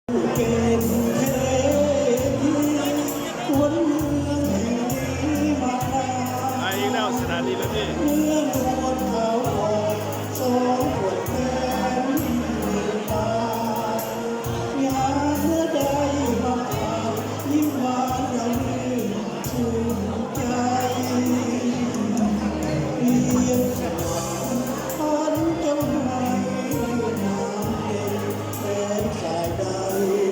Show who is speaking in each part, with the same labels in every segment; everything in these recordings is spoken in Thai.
Speaker 1: เป็นเทพีวนเมืองแห่งนี้มานาน
Speaker 2: อีกแล้วสถานีแล้วพี่
Speaker 1: เมืองนวลขาวอ่อนสองขวดแก้มตายามเมื่อใดมาผ่านยิ้มหวานระรื่นชื่นใจเรียนสวรรค์ฝันจงให้น้ำเย็นแสนสายใด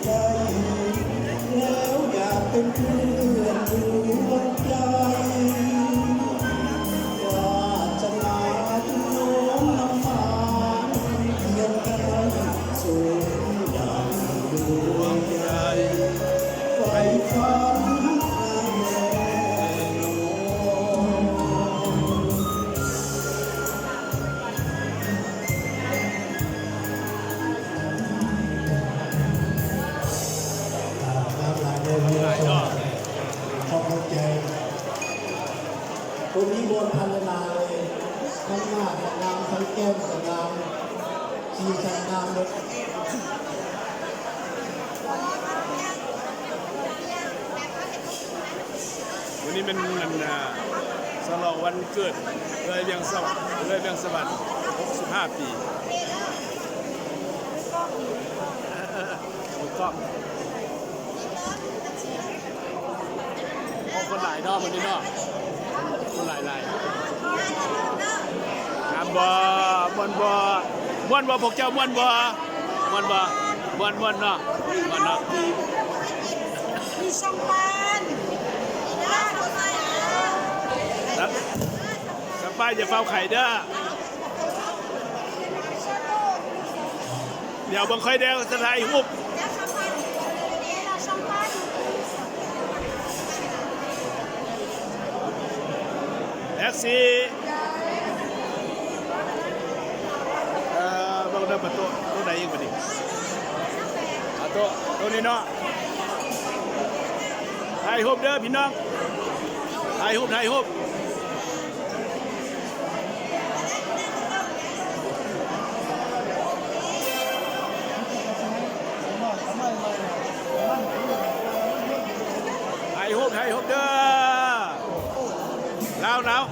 Speaker 1: ได้แล้วอยากเป็นเพื่อนดวงใจวาสนาจุโน้มนำมาเพียงแค่สูงดังดวงใจไฟฝันแน่นอนหลายเดือนเขาเข้าใจคนนี้บนพันนาเลยทั้งหน้ากับงามทั้งแก้มกับงามสีสันงามเลย
Speaker 2: วันนี้มันฉลองวันเกิดเลยเวียงสวรรค์65 ปีถูกต้องคนหลายดอกวันนี้เนาะคนหลายงามบ่ม่วนบ่พวกเจ้าม่วนบ่ม่วนเนาะม่วนเนาะ
Speaker 3: มีช่องบ้านนะ
Speaker 2: สบายอย่าเฝ้าไข่เด้อเดี๋ยวบังค่อยแดงสลายหุบแท็กซี่บังเดินประตูตัวไหนยิงไปดิตัวนี้เนาะถ่ายหุบเด้อพี่น้องถ่ายหุบถ่ายหุบเด้อแล้ว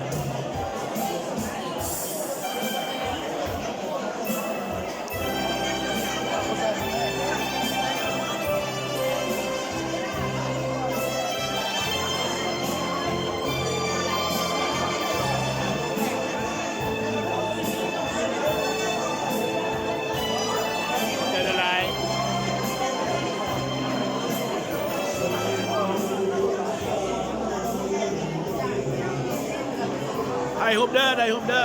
Speaker 2: ได้ฮุบเด้อ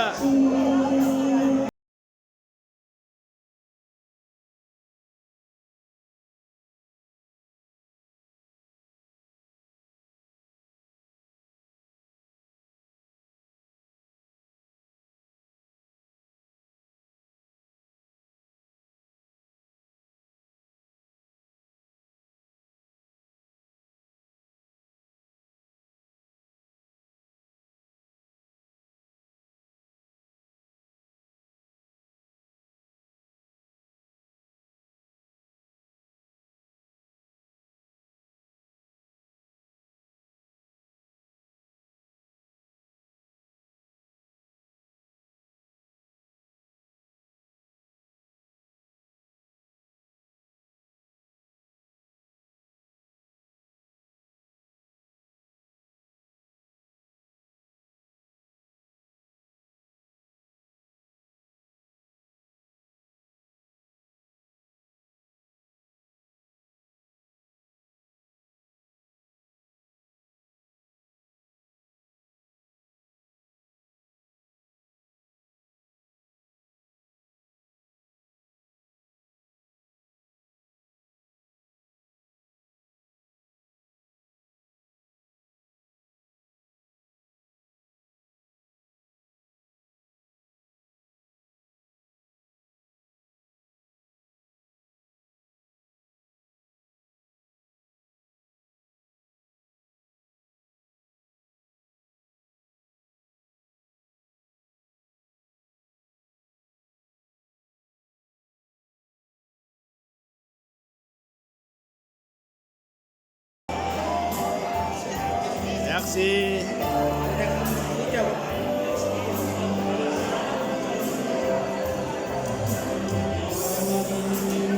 Speaker 2: ลักซี่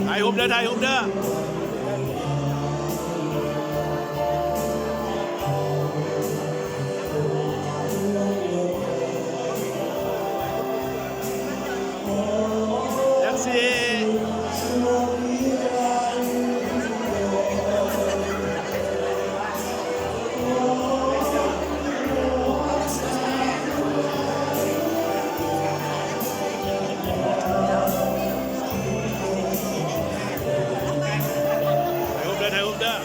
Speaker 2: ถ่ายรูปเด้อถ่ายรูปเด้อแท็กซี่ถ่ายรูปเด้อ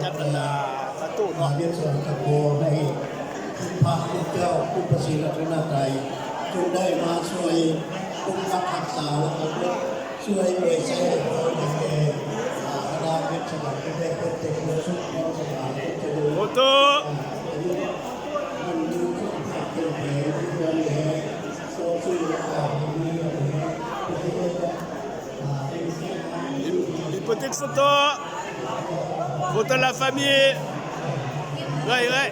Speaker 2: จัดบรรดาประตู
Speaker 1: ขอ
Speaker 2: เนาะ
Speaker 1: เรียนส่วนตะโกให้พระพุทธเจ้าผู้ประสิทธิ์รัตนตรัยจงได้มาช่วยปกปักรักษาและก็ช่วยเผยแพร่โดยแก่คณะเพชรสมัยได้เป็นเต็มชุดของสมัยเจริญ
Speaker 2: โอโต้
Speaker 1: มันดูสุขภาพเป็นแผลที่เพื่อนแหล่โซ่ชื่อข่าวนี้ที่เรียกว่า
Speaker 2: une petite photo photo de la famille ouais ouais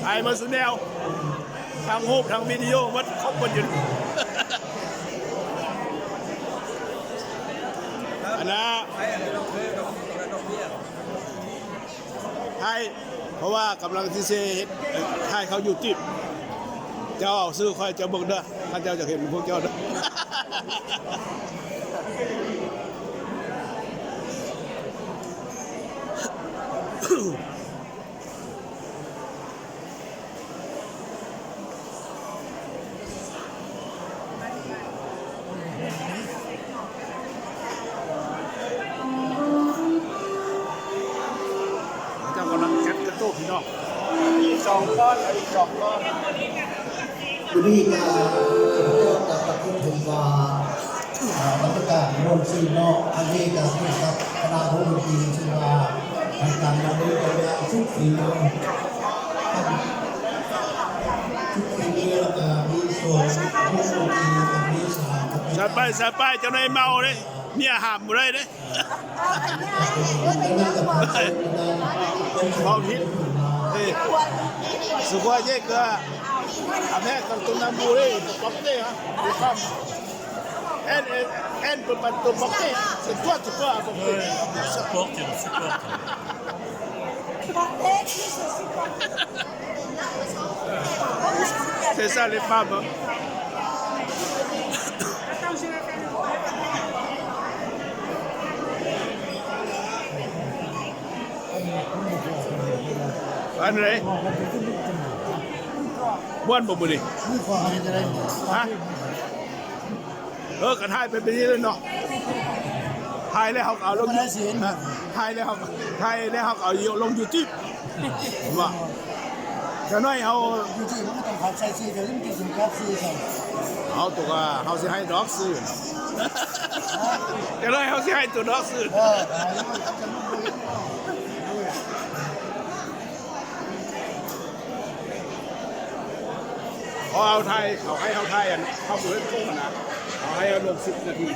Speaker 2: ai mà xuống đeo thằng hộp thằng video mất không còn gì anh àให้เพราะว่ากำลังที่เซเฮ็ดให้เขาอยู่ติดเจ้าซื้อคอยเจ้าเบิ่งเด้อท่านเจ้าจะเห็นพวกเจ้าเด้อ เจ้ากำลังแคปกระโต้พี่น้องอีก2 ก้อนอีก2 ก้อน
Speaker 1: วันนี้ก็จะตัดคุณถึงว่าบรรยากาศบนซีนอกอันนี้ก็คือกับคณะผู้ดนตรีชื่อว่าทางการนำด้วยกันอย่างสุดฝีมือทุกฝีมือแล้วก็มีส่วนผู้ดนตรีกับมีสาวกับมี
Speaker 2: สบายเจ้านายเมาเลยเมียห้ามบ่ได้เด้ความผิดc'est quoi dire que avec quand on a mouru pour porter hein les femmes elle peut pas te porter c'est toi tu peux apporter
Speaker 4: supporte, il supporte.
Speaker 2: c'est ça les femmes hein. Anh đấy buôn một bữa đi hả cả hai bên bên lên nọ hai này học ở lông hai này học ở nhiều lông YouTube mà cái này họ họ tụi họ sẽ hay đó sư cái này họ sẽ hay tụi đó sưเอาไทยเขาให้เอาไทยเข้าสู่เล่นโค้งนะเขาให้ลง10 นาที